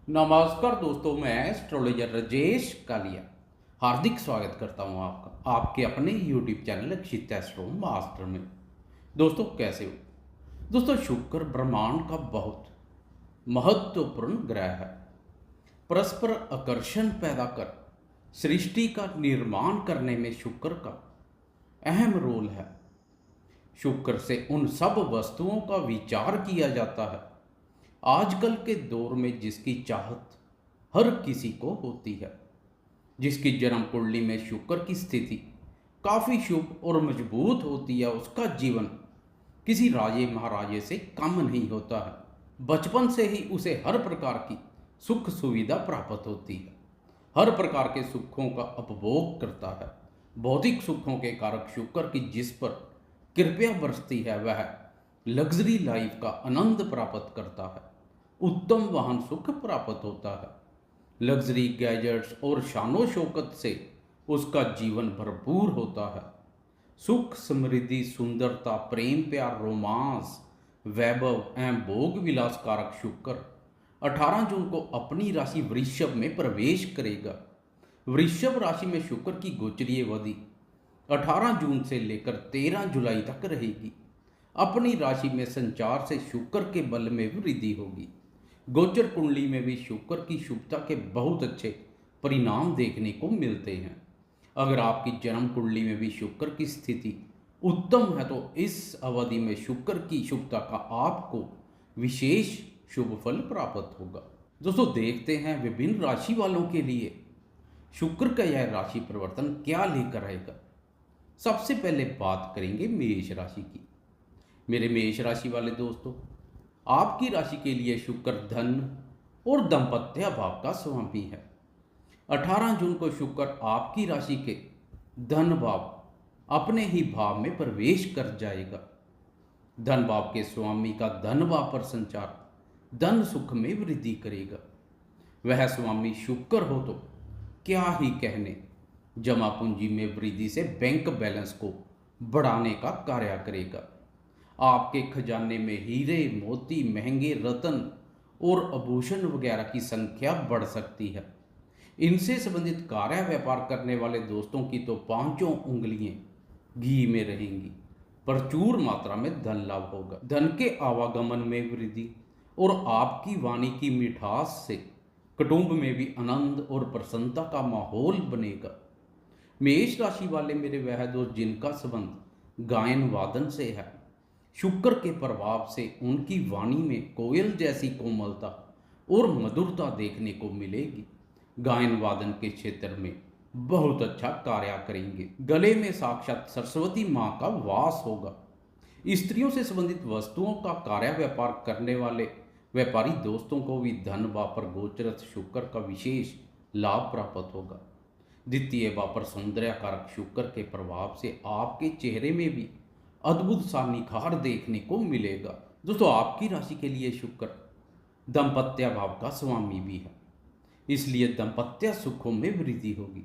नमस्कार दोस्तों, मैं एस्ट्रोलॉजर राजेश कालिया हार्दिक स्वागत करता हूं आपका आपके अपने यूट्यूब चैनल अक्षित एस्ट्रो मास्टर में। दोस्तों कैसे हो? दोस्तों, शुक्र ब्रह्मांड का बहुत महत्वपूर्ण ग्रह है। परस्पर आकर्षण पैदा कर सृष्टि का निर्माण करने में शुक्र का अहम रोल है। शुक्र से उन सब वस्तुओं का विचार किया जाता है आजकल के दौर में जिसकी चाहत हर किसी को होती है। जिसकी जन्म कुंडली में शुक्र की स्थिति काफ़ी शुभ और मजबूत होती है, उसका जीवन किसी राजे महाराजे से कम नहीं होता है। बचपन से ही उसे हर प्रकार की सुख सुविधा प्राप्त होती है, हर प्रकार के सुखों का उपभोग करता है। भौतिक सुखों के कारक शुक्र की जिस पर कृपया बरसती है, वह लग्जरी लाइफ का आनंद प्राप्त करता है, उत्तम वाहन सुख प्राप्त होता है। लग्जरी गैजेट्स और शानो शौकत से उसका जीवन भरपूर होता है। सुख समृद्धि सुंदरता प्रेम प्यार रोमांस वैभव एवं भोग विलास कारक शुक्र 18 जून को अपनी राशि वृषभ में प्रवेश करेगा। वृषभ राशि में शुक्र की गोचरीय अवधि 18 जून से लेकर 13 जुलाई तक रहेगी। अपनी राशि में संचार से शुक्र के बल में वृद्धि होगी। गोचर कुंडली में भी शुक्र की शुभता के बहुत अच्छे परिणाम देखने को मिलते हैं। अगर आपकी जन्म कुंडली में भी शुक्र की स्थिति उत्तम है तो इस अवधि में शुक्र की शुभता का आपको विशेष शुभ फल प्राप्त होगा। दोस्तों, देखते हैं विभिन्न राशि वालों के लिए शुक्र का यह राशि परिवर्तन क्या लेकर आएगा। सबसे पहले बात करेंगे मेष राशि की। मेरे मेष राशि वाले दोस्तों, आपकी राशि के लिए शुक्र धन और दाम्पत्य भाव का स्वामी है। 18 जून को शुक्र आपकी राशि के धन भाव अपने ही भाव में प्रवेश कर जाएगा। धन भाव के स्वामी का धन भाव पर संचार धन सुख में वृद्धि करेगा। वह स्वामी शुक्र हो तो क्या ही कहने, जमा पूंजी में वृद्धि से बैंक बैलेंस को बढ़ाने का कार्य करेगा। आपके खजाने में हीरे मोती महंगे रत्न और आभूषण वगैरह की संख्या बढ़ सकती है। इनसे संबंधित कार्य व्यापार करने वाले दोस्तों की तो पांचों उंगलियां घी में रहेंगी। प्रचुर मात्रा में धन लाभ होगा। धन के आवागमन में वृद्धि और आपकी वाणी की मिठास से कुटुंब में भी आनंद और प्रसन्नता का माहौल बनेगा। मेष राशि वाले मेरे वह दोस्त जिनका संबंध गायन वादन से है, शुक्र के प्रभाव से उनकी वाणी में कोयल जैसी कोमलता और मधुरता देखने को मिलेगी। गायन वादन के क्षेत्र में बहुत अच्छा कार्य करेंगे। गले में साक्षात सरस्वती माँ का वास होगा। स्त्रियों से संबंधित वस्तुओं का कार्य व्यापार करने वाले व्यापारी दोस्तों को भी धन भाव पर गोचरत शुक्र का विशेष लाभ प्राप्त होगा। द्वितीय भाव पर सौंदर्य कारक शुक्र के प्रभाव से आपके चेहरे में भी अद्भुत सा निखार देखने को मिलेगा। दोस्तों, आपकी राशि के लिए शुक्र दाम्पत्य भाव का स्वामी भी है, इसलिए दाम्पत्य सुखों में वृद्धि होगी।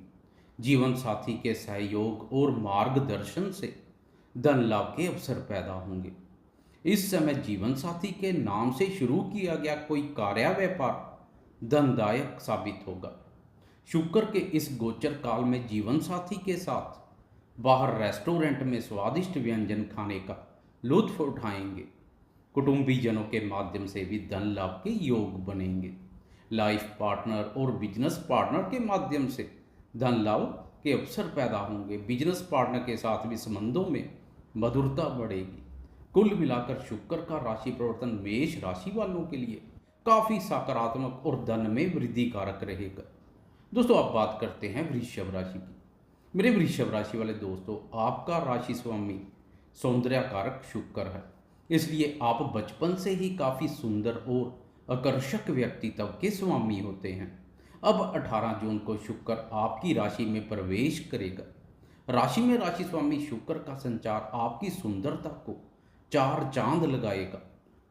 जीवन साथी के सहयोग और मार्गदर्शन से धन लाभ के अवसर पैदा होंगे। इस समय जीवन साथी के नाम से शुरू किया गया कोई कार्य व्यापार धनदायक साबित होगा। शुक्र के इस गोचर काल में जीवन साथी के साथ बाहर रेस्टोरेंट में स्वादिष्ट व्यंजन खाने का लुत्फ उठाएंगे। कुटुंबीजनों के माध्यम से भी धन लाभ के योग बनेंगे। लाइफ पार्टनर और बिजनेस पार्टनर के माध्यम से धन लाभ के अवसर पैदा होंगे। बिजनेस पार्टनर के साथ भी संबंधों में मधुरता बढ़ेगी। कुल मिलाकर शुक्र का राशि परिवर्तन मेष राशि वालों के लिए काफ़ी सकारात्मक और धन में वृद्धि कारक रहेगा। दोस्तों, अब बात करते हैं वृषभ राशि की। मेरे वृषभ राशि वाले दोस्तों, आपका राशि स्वामी सौंदर्य कारक शुक्र है, इसलिए आप बचपन से ही काफ़ी सुंदर और आकर्षक व्यक्तित्व के स्वामी होते हैं। अब 18 जून को शुक्र आपकी राशि में प्रवेश करेगा। राशि में राशि स्वामी शुक्र का संचार आपकी सुंदरता को चार चांद लगाएगा।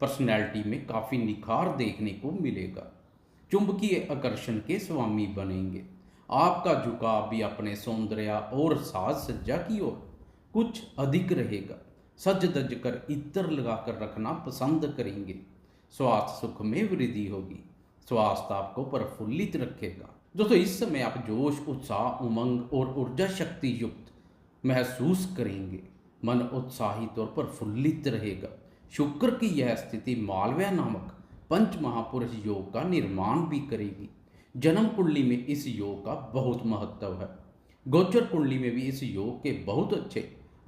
पर्सनैलिटी में काफ़ी निखार देखने को मिलेगा। चुंबकीय आकर्षण के स्वामी बनेंगे। आपका झुकाव भी अपने सौंदर्य और साज सज्जा की ओर कुछ अधिक रहेगा। सज धज कर इत्र लगाकर रखना पसंद करेंगे। स्वास्थ्य सुख में वृद्धि होगी। स्वास्थ्य आपको प्रफुल्लित रखेगा। दोस्तों इस समय आप जोश, उत्साह, उमंग और ऊर्जा शक्ति युक्त महसूस करेंगे। मन उत्साहित और प्रफुल्लित रहेगा। शुक्र की यह स्थिति मालव्य नामक पंच महापुरुष योग का निर्माण भी करेगी। जन्म कुंडली में इस योग का बहुत महत्व है। गोचर कुंडली में भी इस योग के बहुत अच्छे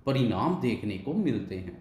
परिणाम देखने को मिलते हैं।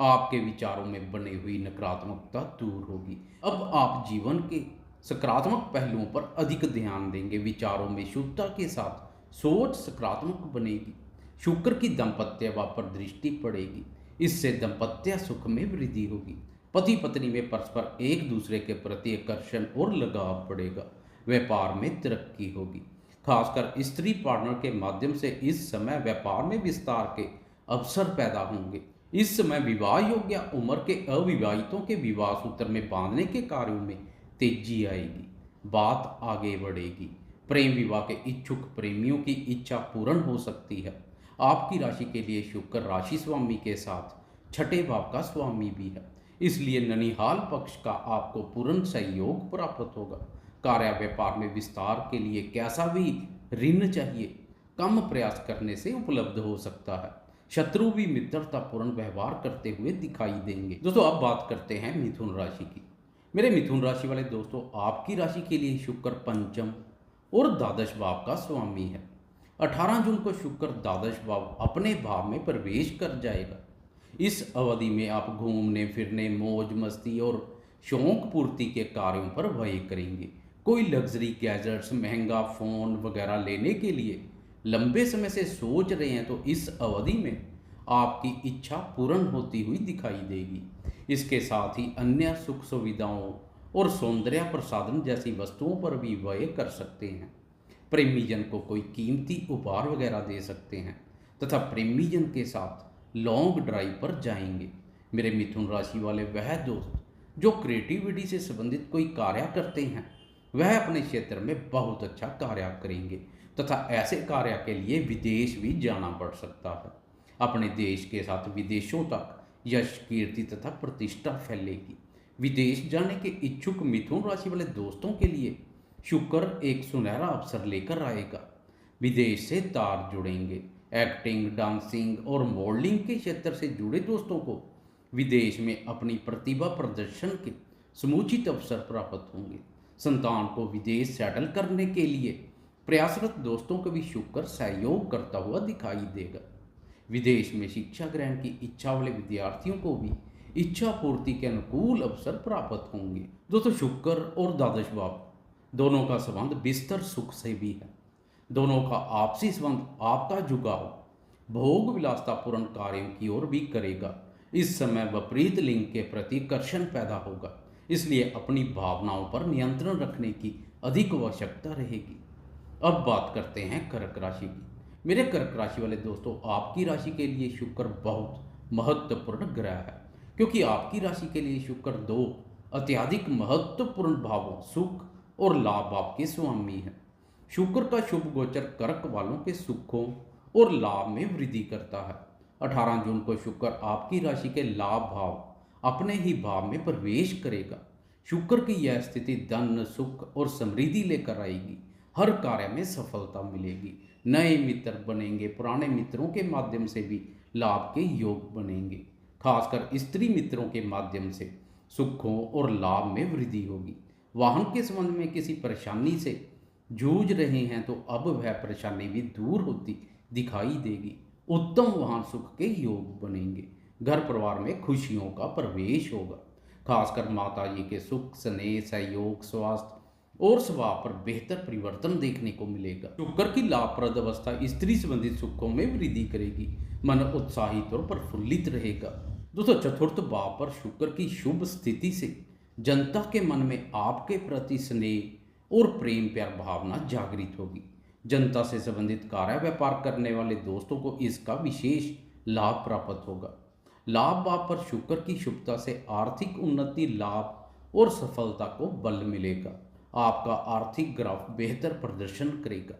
आपके विचारों में बनी हुई नकारात्मकता दूर होगी। अब आप जीवन के सकारात्मक पहलुओं पर अधिक ध्यान देंगे। विचारों में शुद्धता के साथ सोच सकारात्मक बनेगी। शुक्र की दाम्पत्य भाव पर दृष्टि पड़ेगी। इससे दाम्पत्य सुख में वृद्धि होगी। पति पत्नी में परस्पर एक दूसरे के प्रति आकर्षण और लगाव बढ़ेगा। व्यापार में तरक्की होगी। खासकर स्त्री पार्टनर के माध्यम से इस समय व्यापार में विस्तार के अवसर पैदा होंगे। इस समय विवाह योग्य उम्र के अविवाहितों के विवाह सूत्र में बांधने के कार्यों में तेजी आएगी। बात आगे बढ़ेगी। प्रेम विवाह के इच्छुक प्रेमियों की इच्छा पूर्ण हो सकती है। आपकी राशि के लिए शुक्र राशि स्वामी के साथ छठे भाव का स्वामी भी है, इसलिए ननिहाल पक्ष का आपको पूर्ण सहयोग प्राप्त होगा। कार्य व्यापार में विस्तार के लिए कैसा भी ऋण चाहिए, कम प्रयास करने से उपलब्ध हो सकता है। शत्रु भी मित्रतापूर्ण व्यवहार करते हुए दिखाई देंगे। दोस्तों अब बात करते हैं मिथुन राशि की। मेरे मिथुन राशि वाले दोस्तों, आपकी राशि के लिए शुक्र पंचम और द्वादश भाव का स्वामी है। 18 जून को शुक्र द्वादश भाव अपने भाव में प्रवेश कर जाएगा। इस अवधि में आप घूमने फिरने, मौज मस्ती और शौक पूर्ति के कार्यों पर व्यय करेंगे। कोई लग्जरी गैजेट्स, महंगा फ़ोन वगैरह लेने के लिए लंबे समय से सोच रहे हैं तो इस अवधि में आपकी इच्छा पूर्ण होती हुई दिखाई देगी। इसके साथ ही अन्य सुख सुविधाओं और सौंदर्य प्रसाधन जैसी वस्तुओं पर भी व्यय कर सकते हैं। प्रेमीजन को कोई कीमती उपहार वगैरह दे सकते हैं तथा प्रेमीजन के साथ लॉन्ग ड्राइव पर जाएंगे। मेरे मिथुन राशि वाले वह दोस्त जो क्रिएटिविटी से संबंधित कोई कार्य करते हैं, वह अपने क्षेत्र में बहुत अच्छा कार्य करेंगे तथा ऐसे कार्य के लिए विदेश भी जाना पड़ सकता है। अपने देश के साथ विदेशों तक यश, कीर्ति तथा प्रतिष्ठा फैलेगी। विदेश जाने के इच्छुक मिथुन राशि वाले दोस्तों के लिए शुक्र एक सुनहरा अवसर लेकर आएगा। विदेश से तार जुड़ेंगे। एक्टिंग, डांसिंग और मॉडलिंग के क्षेत्र से जुड़े दोस्तों को विदेश में अपनी प्रतिभा प्रदर्शन के समुचित अवसर प्राप्त होंगे। संतान को विदेश सेटल करने के लिए प्रयासरत दोस्तों को भी शुक्र सहयोग करता हुआ दिखाई देगा। विदेश में शिक्षा ग्रहण की इच्छा वाले विद्यार्थियों को भी इच्छा पूर्ति के अनुकूल अवसर प्राप्त होंगे। दोस्तों शुक्र और द्वादश भाव दोनों का संबंध बिस्तर सुख से भी है। दोनों का आपसी संबंध आपका झुकाव भोग विलासतापूर्ण कार्यों की ओर भी करेगा। इस समय विपरीत लिंग के प्रति आकर्षण पैदा होगा, इसलिए अपनी भावनाओं पर नियंत्रण रखने की अधिक आवश्यकता रहेगी। अब बात करते हैं कर्क राशि की। मेरे कर्क राशि वाले दोस्तों, आपकी राशि के लिए शुक्र बहुत महत्वपूर्ण ग्रह है, क्योंकि आपकी राशि के लिए शुक्र दो अत्यधिक महत्वपूर्ण भावों सुख और लाभ भाव के स्वामी है। शुक्र का शुभ गोचर कर्क वालों के सुखों और लाभ में वृद्धि करता है। 18 जून को शुक्र आपकी राशि के लाभ भाव अपने ही भाव में प्रवेश करेगा। शुक्र की यह स्थिति धन, सुख और समृद्धि लेकर आएगी। हर कार्य में सफलता मिलेगी। नए मित्र बनेंगे। पुराने मित्रों के माध्यम से भी लाभ के योग बनेंगे। खासकर स्त्री मित्रों के माध्यम से सुखों और लाभ में वृद्धि होगी। वाहन के संबंध में किसी परेशानी से जूझ रहे हैं तो अब वह परेशानी भी दूर होती दिखाई देगी। उत्तम वाहन सुख के योग बनेंगे। घर परिवार में खुशियों का प्रवेश होगा। खासकर माता जी के सुख, स्नेह, सहयोग, स्वास्थ्य और स्वभाव पर बेहतर परिवर्तन देखने को मिलेगा। शुक्र की लाभप्रद अवस्था स्त्री संबंधित सुखों में वृद्धि करेगी। मन उत्साहित और प्रफुल्लित रहेगा। दोस्तों चतुर्थ भाव पर शुक्र की शुभ स्थिति से जनता के मन में आपके प्रति स्नेह और प्रेम प्यार भावना जागृत होगी। जनता से संबंधित कार्य व्यापार करने वाले दोस्तों को इसका विशेष लाभ प्राप्त होगा। लाभ भाव पर शुक्र की शुभता से आर्थिक उन्नति, लाभ और सफलता को बल मिलेगा। आपका आर्थिक ग्राफ बेहतर प्रदर्शन करेगा।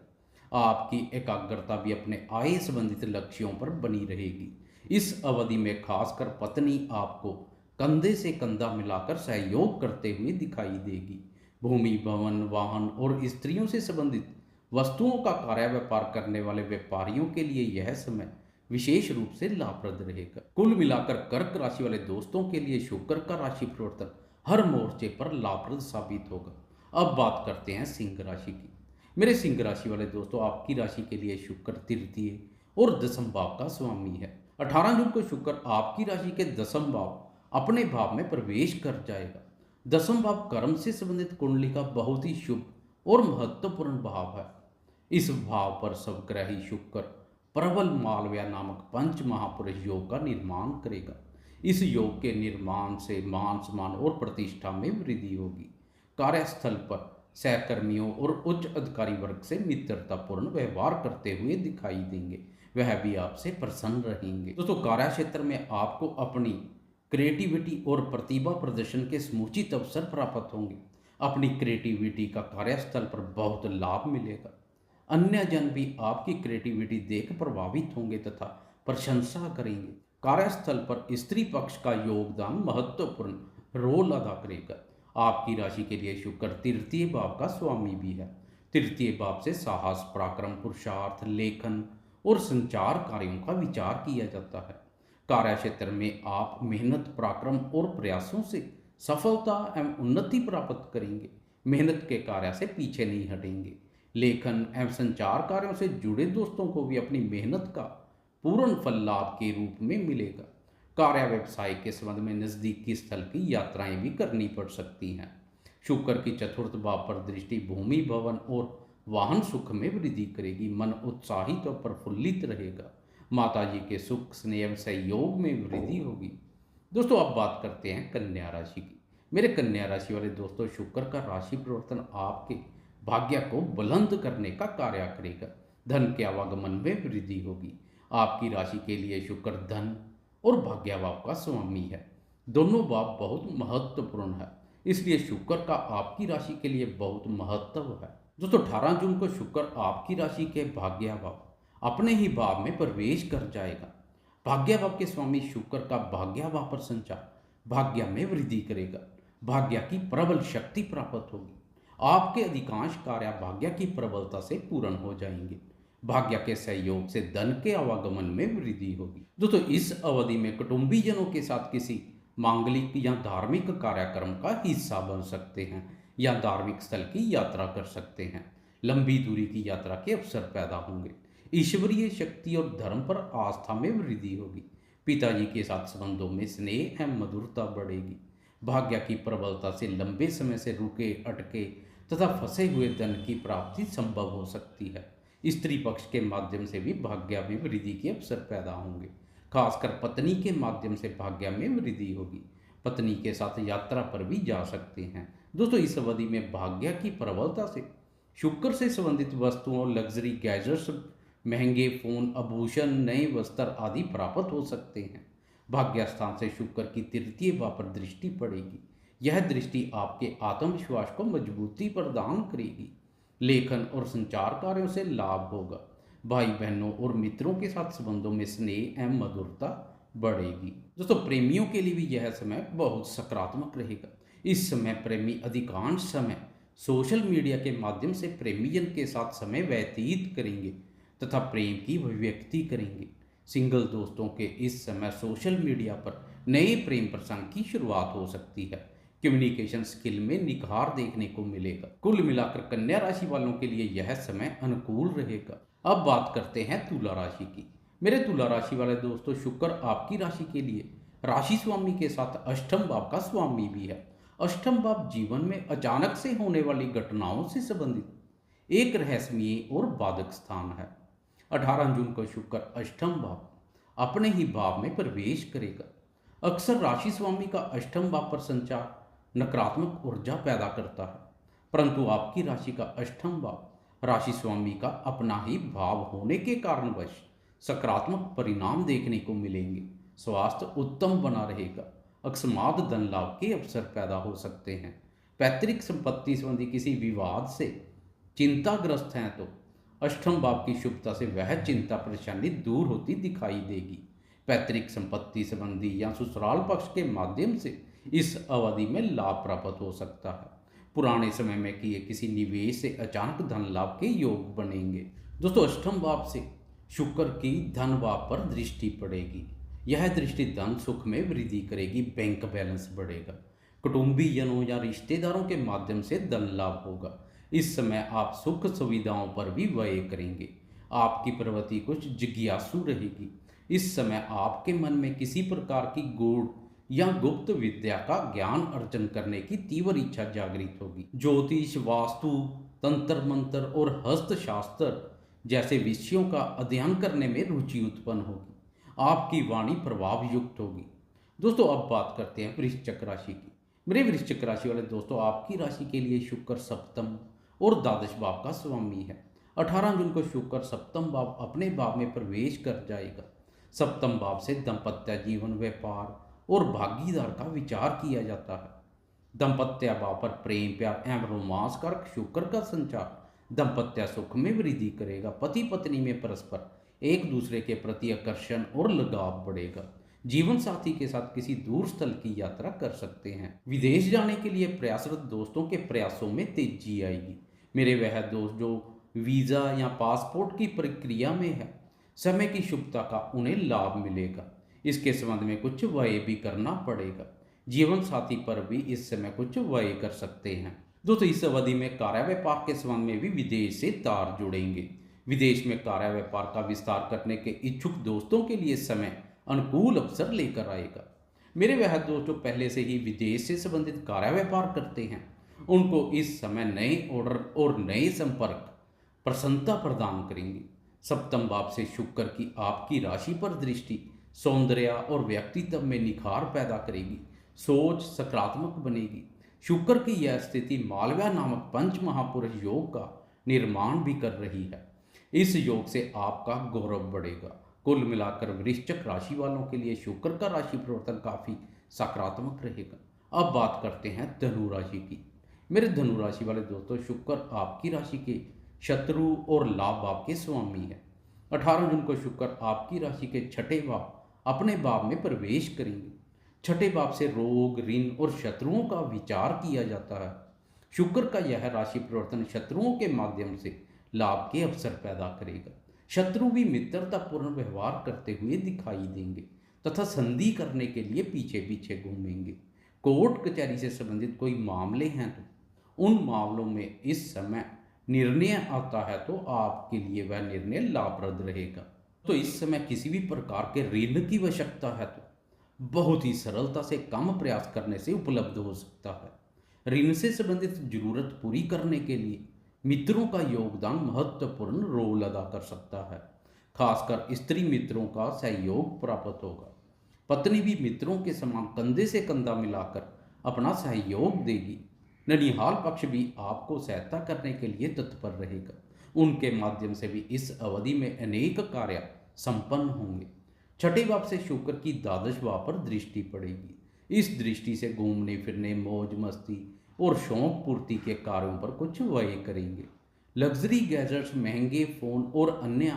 आपकी एकाग्रता भी अपने आय संबंधित लक्ष्यों पर बनी रहेगी। इस अवधि में खासकर पत्नी आपको कंधे से कंधा मिलाकर सहयोग करते हुए दिखाई देगी। भूमि, भवन, वाहन और स्त्रियों से संबंधित वस्तुओं का कार्य व्यापार करने वाले व्यापारियों के लिए यह समय विशेष रूप से लाभप्रद रहेगा। कुल मिलाकर कर्क राशि वाले दोस्तों के लिए शुक्र का राशि परिवर्तन हर मोर्चे पर लाभप्रद साबित होगा। अब बात करते हैं सिंह राशि की। मेरे सिंह राशि वाले दोस्तों, आपकी राशि के लिए शुक्र तृतीय और दसम भाव का स्वामी है। 18 जून को शुक्र आपकी राशि के दसम भाव अपने भाव में प्रवेश कर जाएगा। दसम भाव कर्म से संबंधित कुंडली का बहुत ही शुभ और महत्वपूर्ण भाव है। इस भाव पर सबग्रही शुक्र प्रबल मालव्या नामक पंच महापुरुष योग का निर्माण करेगा। इस योग के निर्माण से मान सम्मान और प्रतिष्ठा में वृद्धि होगी। कार्यस्थल पर सहकर्मियों और उच्च अधिकारी वर्ग से मित्रतापूर्ण व्यवहार करते हुए दिखाई देंगे। वह भी आपसे प्रसन्न रहेंगे। दोस्तों, कार्य क्षेत्र में आपको अपनी क्रिएटिविटी और प्रतिभा प्रदर्शन के समुचित अवसर प्राप्त होंगे। अपनी क्रिएटिविटी का कार्यस्थल पर बहुत लाभ मिलेगा। अन्य जन भी आपकी क्रिएटिविटी देख प्रभावित होंगे तथा प्रशंसा करेंगे। कार्यस्थल पर स्त्री पक्ष का योगदान महत्वपूर्ण रोल अदा करेगा। आपकी राशि के लिए शुक्र तृतीय भाव का स्वामी भी है। तृतीय भाव से साहस, पराक्रम, पुरुषार्थ, लेखन और संचार कार्यों का विचार किया जाता है। कार्य क्षेत्र में आप मेहनत, पराक्रम और प्रयासों से सफलता एवं उन्नति प्राप्त करेंगे। मेहनत के कार्य से पीछे नहीं हटेंगे। लेखन एवं संचार कार्यों से जुड़े दोस्तों को भी अपनी मेहनत का पूर्ण फल लाभ के रूप में मिलेगा। कार्य व्यवसाय के संबंध में नज़दीकी स्थल की यात्राएं भी करनी पड़ सकती हैं। शुक्र की चतुर्थ भाव पर दृष्टि भूमि, भवन और वाहन सुख में वृद्धि करेगी। मन उत्साहित और प्रफुल्लित रहेगा। माता जी के सुख, स्नेह एवं सहयोग में वृद्धि होगी। दोस्तों, अब बात करते हैं कन्या राशि की। मेरे कन्या राशि वाले दोस्तों, शुक्र का राशि परिवर्तन आपके भाग्य को बुलंद करने का कार्य करेगा। धन के आवागमन में वृद्धि होगी। आपकी राशि के लिए शुक्र धन और भाग्य भाव का स्वामी है। दोनों भाव बहुत महत्वपूर्ण है, इसलिए शुक्र का आपकी राशि के लिए बहुत महत्व है। दोस्तों, 18 जून को शुक्र आपकी राशि के भाग्य भाव अपने ही भाव में प्रवेश कर जाएगा। भाग्य भाव के स्वामी शुक्र का भाग्य भाव पर संचार भाग्य में वृद्धि करेगा। भाग्य की प्रबल शक्ति प्राप्त होगी। आपके अधिकांश कार्य भाग्य की प्रबलता से पूर्ण हो जाएंगे। भाग्य के सहयोग से धन के आवागमन में वृद्धि होगी। दोस्तों, इस अवधि में कुटुंबीजनों के साथ किसी मांगलिक या धार्मिक कार्यक्रम का हिस्सा बन सकते हैं या धार्मिक स्थल की यात्रा कर सकते हैं। लंबी दूरी की यात्रा के अवसर पैदा होंगे। ईश्वरीय शक्ति और धर्म पर आस्था में वृद्धि होगी। पिताजी के साथ संबंधों में स्नेह एवं मधुरता बढ़ेगी। भाग्य की प्रबलता से लंबे समय से रुके, अटके तथा फंसे हुए धन की प्राप्ति संभव हो सकती है। स्त्री पक्ष के माध्यम से भी भाग्य में वृद्धि के अवसर पैदा होंगे। खासकर पत्नी के माध्यम से भाग्य में वृद्धि होगी। पत्नी के साथ यात्रा पर भी जा सकते हैं। दोस्तों, इस अवधि में भाग्य की प्रबलता से शुक्र से संबंधित वस्तुओं, लग्जरी गैजेट्स, महंगे फोन, आभूषण, नए वस्त्र आदि प्राप्त हो सकते हैं। भाग्य स्थान से शुक्र की तृतीय भाव पर दृष्टि पड़ेगी। यह दृष्टि आपके आत्मविश्वास को मजबूती प्रदान करेगी। लेखन और संचार कार्यों से लाभ होगा। भाई बहनों और मित्रों के साथ संबंधों में स्नेह एवं मधुरता बढ़ेगी। दोस्तों, प्रेमियों के लिए भी यह समय बहुत सकारात्मक रहेगा। इस समय प्रेमी अधिकांश समय सोशल मीडिया के माध्यम से प्रेमीजन के साथ समय व्यतीत करेंगे तथा प्रेम की अभिव्यक्ति करेंगे। सिंगल दोस्तों के इस समय सोशल मीडिया पर नए प्रेम प्रसंग की शुरुआत हो सकती है। कम्युनिकेशन स्किल में निखार देखने को मिलेगा। कुल मिलाकर कन्या राशि वालों के लिए यह समय अनुकूल रहेगा। अब बात करते हैं तुला राशि की। मेरे तुला राशि वाले दोस्तों, शुक्र आपकी राशि के लिए राशि स्वामी के साथ अष्टम भाव का स्वामी भी है। अष्टम भाव जीवन में अचानक से होने वाली घटनाओं से संबंधित एक रहस्यमय और बाधक स्थान है। 18 जून को शुक्र अष्टम भाव अपने ही भाव में प्रवेश करेगा। अक्सर राशि स्वामी का अष्टम भाव पर संचार नकारात्मक ऊर्जा पैदा करता है, परंतु आपकी राशि का अष्टम भाव राशि स्वामी का अपना ही भाव होने के कारणवश सकारात्मक परिणाम देखने को मिलेंगे। स्वास्थ्य उत्तम बना रहेगा। अकस्मात धन लाभ के अवसर पैदा हो सकते हैं। पैतृक संपत्ति संबंधी किसी विवाद से चिंताग्रस्त हैं तो अष्टम भाव की शुभता से वह चिंता परेशानी दूर होती दिखाई देगी। पैतृक संपत्ति संबंधी या ससुराल पक्ष के माध्यम से इस अवधि में लाभ प्राप्त हो सकता है। पुराने समय में किए किसी निवेश से अचानक धन लाभ के योग बनेंगे। दोस्तों अष्टम भाव से शुक्र की धन भाव पर दृष्टि पड़ेगी। यह दृष्टि धन सुख में वृद्धि करेगी, बैंक बैलेंस बढ़ेगा, कुटुंबीजनों या रिश्तेदारों के माध्यम से धन लाभ होगा। इस समय आप सुख सुविधाओं पर भी व्यय करेंगे। आपकी प्रवृत्ति कुछ जिज्ञासु रहेगी। इस समय आपके मन में किसी प्रकार की गूढ़ या गुप्त विद्या का ज्ञान अर्जन करने की तीव्र इच्छा जागृत होगी। ज्योतिष, वास्तु, तंत्र मंत्र और हस्तशास्त्र जैसे विषयों का अध्ययन करने में रुचि उत्पन्न होगी। आपकी वाणी प्रभाव युक्त होगी। दोस्तों अब बात करते हैं वृश्चिक राशि की। मेरे वृश्चिक राशि वाले दोस्तों, आपकी राशि के लिए शुक्र सप्तम और द्वादश भाव का स्वामी है। 18 जून को शुक्र सप्तम भाव अपने भाव में प्रवेश कर जाएगा। सप्तम भाव से दाम्पत्य जीवन, व्यापार और भागीदार का विचार किया जाता है। दाम्पत्य भाव पर प्रेम, प्यार एवं रोमांस कारक शुक्र का संचार दाम्पत्य सुख में वृद्धि करेगा। पति पत्नी में परस्पर एक दूसरे के प्रति आकर्षण और लगाव बढ़ेगा। जीवन साथी के साथ किसी दूर स्थल की यात्रा कर सकते हैं। विदेश जाने के लिए प्रयासरत दोस्तों के प्रयासों में तेजी आएगी। मेरे वह दोस्त जो वीज़ा या पासपोर्ट की प्रक्रिया में है, समय की शुभता का उन्हें लाभ मिलेगा। इसके संबंध में कुछ व्यय भी करना पड़ेगा। जीवन साथी पर भी इस समय कुछ व्यय कर सकते हैं। दोस्तों इस अवधि में कार्य व्यापार के संबंध में भी विदेश से तार जुड़ेंगे। विदेश में कार्य व्यापार का विस्तार करने के इच्छुक दोस्तों के लिए समय अनुकूल अवसर लेकर आएगा। मेरे वह दोस्त जो पहले से ही विदेश से संबंधित कार्य व्यापार करते हैं, उनको इस समय नए ऑर्डर और नए संपर्क प्रसन्नता प्रदान करेंगे। सप्तम भाव से शुक्र की आपकी राशि पर दृष्टि सौंदर्य और व्यक्तित्व में निखार पैदा करेगी। सोच सकारात्मक बनेगी। शुक्र की यह स्थिति मालव्य नामक पंच महापुरुष योग का निर्माण भी कर रही है। इस योग से आपका गौरव बढ़ेगा। कुल मिलाकर वृश्चिक राशि वालों के लिए शुक्र का राशि परिवर्तन काफ़ी सकारात्मक रहेगा। अब बात करते हैं धनु राशि की। मेरे धनु राशि वाले दोस्तों, शुक्र आपकी राशि के शत्रु और लाभ भाव के स्वामी है। 18 जून को शुक्र आपकी राशि के छठे भाव अपने भाव में प्रवेश करेंगे। छठे भाव से रोग, ऋण और शत्रुओं का विचार किया जाता है। शुक्र का यह राशि परिवर्तन शत्रुओं के माध्यम से लाभ के अवसर पैदा करेगा। शत्रु भी मित्रतापूर्ण व्यवहार करते हुए दिखाई देंगे तथा संधि करने के लिए पीछे पीछे घूमेंगे। कोर्ट कचहरी से संबंधित कोई मामले हैं तो उन मामलों में इस समय निर्णय आता है तो आपके लिए वह निर्णय लाभप्रद रहेगा। तो इस समय किसी भी प्रकार के ऋण की आवश्यकता है तो बहुत ही सरलता से कम प्रयास करने से उपलब्ध हो सकता है। ऋण से संबंधित जरूरत पूरी करने के लिए मित्रों का योगदान महत्वपूर्ण रोल अदा कर सकता है। खासकर स्त्री मित्रों का सहयोग प्राप्त होगा। पत्नी भी मित्रों के समान कंधे से कंधा मिलाकर अपना सहयोग देगी। ननिहाल पक्ष भी आपको सहायता करने के लिए तत्पर रहेगा। उनके माध्यम से भी इस अवधि में अनेक कार्य संपन्न होंगे। छठे भाव से शुक्र की द्वादश भाव पर दृष्टि पड़ेगी। इस दृष्टि से घूमने फिरने, मौज मस्ती और शौक पूर्ति के कार्यों पर कुछ व्यय करेंगे। लग्जरी गैजेट्स, महंगे फोन और अन्य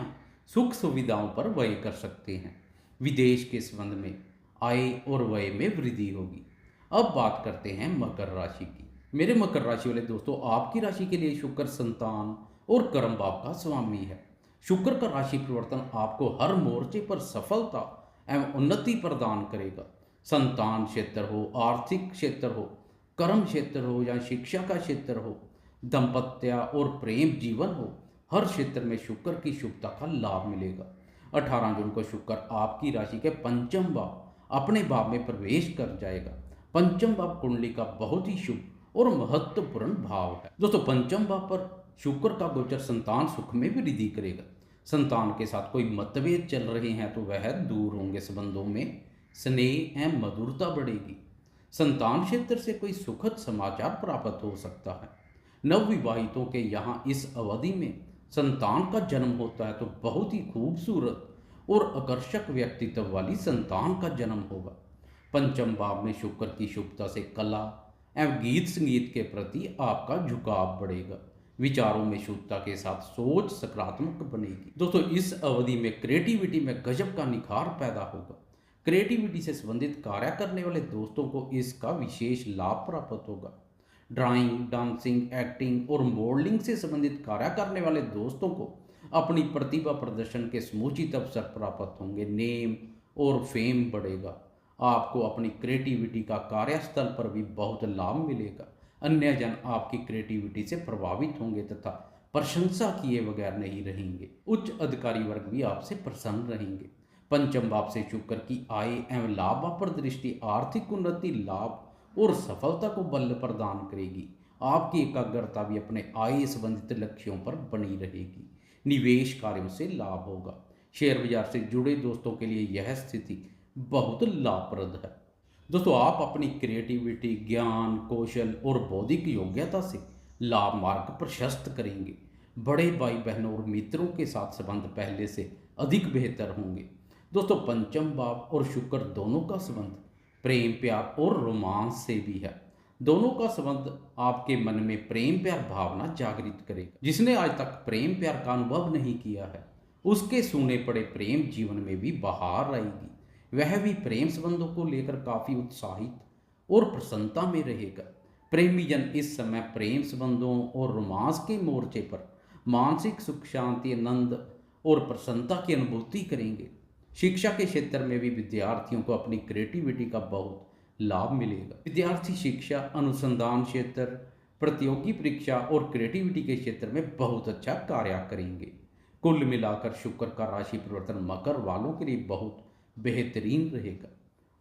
सुख सुविधाओं पर व्यय कर सकते हैं। विदेश के संबंध में आय और व्यय में वृद्धि होगी। अब बात करते हैं मकर राशि की। मेरे मकर राशि वाले दोस्तों, आपकी राशि के लिए शुक्र संतान और कर्म भाव का स्वामी है। शुक्र का राशि परिवर्तन आपको हर मोर्चे पर सफलता एवं उन्नति प्रदान करेगा। संतान क्षेत्र हो, आर्थिक क्षेत्र हो, कर्म क्षेत्र हो या शिक्षा का क्षेत्र हो, दाम्पत्य और प्रेम जीवन हो, हर क्षेत्र में शुक्र की शुभता का लाभ मिलेगा। 18 जून को शुक्र आपकी राशि के पंचम भाव अपने भाव में प्रवेश कर जाएगा। पंचम भाव कुंडली का बहुत ही शुभ और महत्वपूर्ण भाव है। दोस्तों पंचम भाव पर शुक्र का गोचर संतान सुख में भी वृद्धि करेगा। संतान के साथ कोई मतभेद चल रहे हैं तो वह दूर होंगे। संबंधों में स्नेह एवं मधुरता बढ़ेगी। संतान क्षेत्र से कोई सुखद समाचार प्राप्त हो सकता है। नवविवाहितों के यहाँ इस अवधि में संतान का जन्म होता है तो बहुत ही खूबसूरत और आकर्षक व्यक्तित्व वाली संतान का जन्म होगा। पंचम भाव में शुक्र की शुभता से कला एवं गीत संगीत के प्रति आपका झुकाव बढ़ेगा। विचारों में शुद्धता के साथ सोच सकारात्मक बनेगी। दोस्तों इस अवधि में क्रिएटिविटी में गजब का निखार पैदा होगा। क्रिएटिविटी से संबंधित कार्य करने वाले दोस्तों को इसका विशेष लाभ प्राप्त होगा। ड्राइंग, डांसिंग, एक्टिंग और मॉडलिंग से संबंधित कार्य करने वाले दोस्तों को अपनी प्रतिभा प्रदर्शन के समुचित अवसर प्राप्त होंगे। नेम और फेम बढ़ेगा। आपको अपनी क्रिएटिविटी का कार्यस्थल पर भी बहुत लाभ मिलेगा। अन्य जन आपकी क्रिएटिविटी से प्रभावित होंगे तथा प्रशंसा किए बगैर नहीं रहेंगे। उच्च अधिकारी वर्ग भी आपसे प्रसन्न रहेंगे। पंचम भाव से शुक्र की आय एवं लाभ पर दृष्टि आर्थिक उन्नति, लाभ और सफलता को बल प्रदान करेगी। आपकी एकाग्रता भी अपने आय संबंधित लक्ष्यों पर बनी रहेगी। निवेश कार्यों से लाभ होगा। शेयर बाजार से जुड़े दोस्तों के लिए यह स्थिति बहुत लाभप्रद है। दोस्तों, आप अपनी क्रिएटिविटी, ज्ञान, कौशल और बौद्धिक योग्यता से लाभ मार्ग प्रशस्त करेंगे। बड़े भाई बहनों और मित्रों के साथ संबंध पहले से अधिक बेहतर होंगे। दोस्तों, पंचम भाव और शुक्र दोनों का संबंध प्रेम, प्यार और रोमांस से भी है। दोनों का संबंध आपके मन में प्रेम प्यार भावना जागृत करेगा। जिसने आज तक प्रेम प्यार का अनुभव नहीं किया है, उसके सूने पड़े प्रेम जीवन में भी बहार आएगी। वह भी प्रेम संबंधों को लेकर काफी उत्साहित और प्रसन्नता में रहेगा। प्रेमी जन इस समय प्रेम संबंधों और रोमांस के मोर्चे पर मानसिक सुख, शांति, आनंद और प्रसन्नता की अनुभूति करेंगे। शिक्षा के क्षेत्र में भी विद्यार्थियों को अपनी क्रिएटिविटी का बहुत लाभ मिलेगा। विद्यार्थी शिक्षा, अनुसंधान क्षेत्र, प्रतियोगी परीक्षा और क्रिएटिविटी के क्षेत्र में बहुत अच्छा कार्य करेंगे। कुल मिलाकर शुक्र का राशि परिवर्तन मकर वालों के लिए बहुत बेहतरीन रहेगा।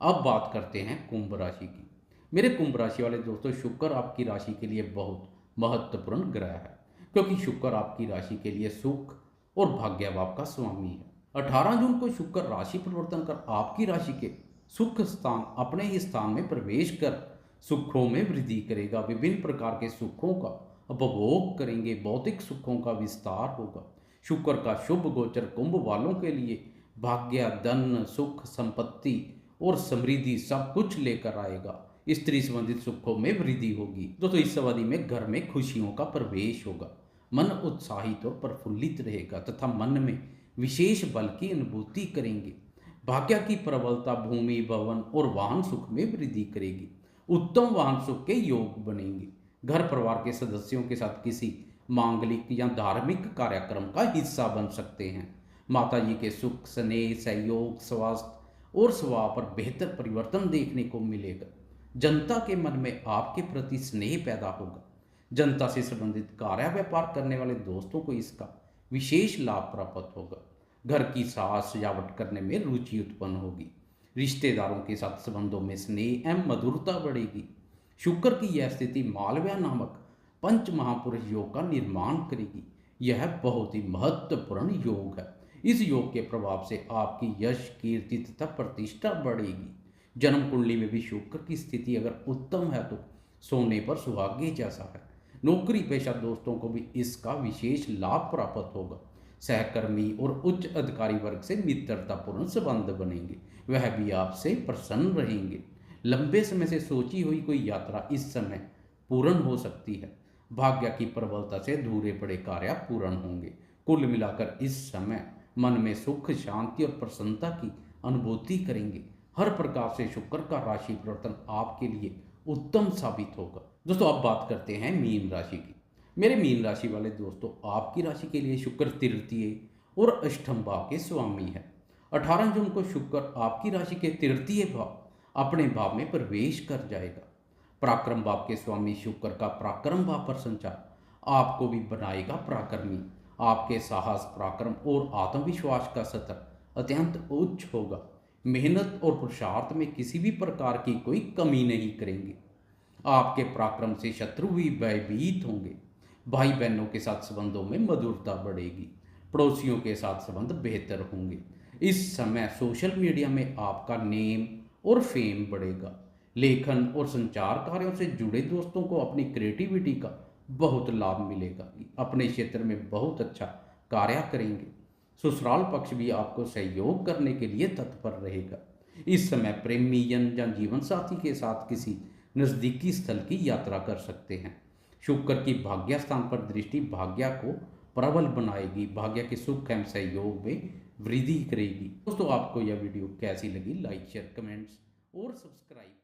अब बात करते हैं कुंभ राशि की। मेरे कुंभ राशि वाले दोस्तों, शुक्र आपकी राशि के लिए बहुत महत्वपूर्ण ग्रह है, क्योंकि शुक्र आपकी राशि के लिए सुख और भाग्य भाव का स्वामी है। 18 जून को शुक्र राशि परिवर्तन कर आपकी राशि के सुख स्थान, अपने ही स्थान में प्रवेश कर सुखों में वृद्धि करेगा। विभिन्न प्रकार के सुखों का उपभोग करेंगे। भौतिक सुखों का विस्तार होगा। शुक्र का शुभ गोचर कुंभ वालों के लिए भाग्य, धन, सुख, संपत्ति और समृद्धि सब कुछ लेकर आएगा। स्त्री संबंधित सुखों में वृद्धि होगी। दोस्तों, इस अवधि में घर में खुशियों का प्रवेश होगा। मन उत्साहित और प्रफुल्लित रहेगा तथा मन में विशेष बल की अनुभूति करेंगे। भाग्य की प्रबलता भूमि, भवन और वाहन सुख में वृद्धि करेगी। उत्तम वाहन सुख के योग बनेंगे। घर परिवार के सदस्यों के साथ किसी मांगलिक या धार्मिक कार्यक्रम का हिस्सा बन सकते हैं। माता जी के सुख, स्नेह, सहयोग, स्वास्थ्य और स्वभाव पर बेहतर परिवर्तन देखने को मिलेगा। जनता के मन में आपके प्रति स्नेह पैदा होगा। जनता से संबंधित कार्य व्यापार करने वाले दोस्तों को इसका विशेष लाभ प्राप्त होगा। घर की साज सजावट करने में रुचि उत्पन्न होगी। रिश्तेदारों के साथ संबंधों में स्नेह एवं मधुरता बढ़ेगी। शुक्र की यह स्थिति मालव्य नामक पंच महापुरुष योग का निर्माण करेगी। यह बहुत ही महत्वपूर्ण योग है। इस योग के प्रभाव से आपकी यश, कीर्ति तथा प्रतिष्ठा बढ़ेगी। जन्म कुंडली में भी शुक्र की स्थिति अगर उत्तम है तो सोने पर सुहागे जैसा है। नौकरी पेशा दोस्तों को भी इसका विशेष लाभ प्राप्त होगा। सहकर्मी और उच्च अधिकारी वर्ग से मित्रतापूर्ण संबंध बनेंगे। वह भी आपसे प्रसन्न रहेंगे। लंबे समय से सोची हुई कोई यात्रा इस समय पूर्ण हो सकती है। भाग्य की प्रबलता से अधूरे पड़े कार्य पूर्ण होंगे। कुल मिलाकर इस समय मन में सुख, शांति और प्रसन्नता की अनुभूति करेंगे। हर प्रकार से शुक्र का राशि परिवर्तन आपके लिए उत्तम साबित होगा। दोस्तों, अब बात करते हैं मीन राशि की। मेरे मीन राशि वाले दोस्तों, आपकी राशि के लिए शुक्र तृतीय और अष्टम भाव के स्वामी है। 18 जून को शुक्र आपकी राशि के तृतीय भाव अपने भाव में प्रवेश कर जाएगा। पराक्रम भाव के स्वामी शुक्र का पराक्रम भाव पर संचार आपको भी बनाएगा पराक्रमी। आपके साहस, पराक्रम और आत्मविश्वास का स्तर अत्यंत उच्च होगा। मेहनत और पुरुषार्थ में किसी भी प्रकार की कोई कमी नहीं करेंगे। आपके पराक्रम से शत्रु भी भयभीत होंगे। भाई बहनों के साथ संबंधों में मधुरता बढ़ेगी। पड़ोसियों के साथ संबंध बेहतर होंगे। इस समय सोशल मीडिया में आपका नेम और फेम बढ़ेगा। लेखन और संचार कार्यों से जुड़े दोस्तों को अपनी क्रिएटिविटी का बहुत लाभ मिलेगा। अपने क्षेत्र में बहुत अच्छा कार्य करेंगे। ससुराल पक्ष भी आपको सहयोग करने के लिए तत्पर रहेगा। इस समय प्रेमी जन या जीवन साथी के साथ किसी नज़दीकी स्थल की यात्रा कर सकते हैं। शुक्र की भाग्य स्थान पर दृष्टि भाग्य को प्रबल बनाएगी। भाग्य के सुख एवं सहयोग में वृद्धि करेगी। दोस्तों, आपको यह वीडियो कैसी लगी? लाइक, शेयर, कमेंट्स और सब्सक्राइब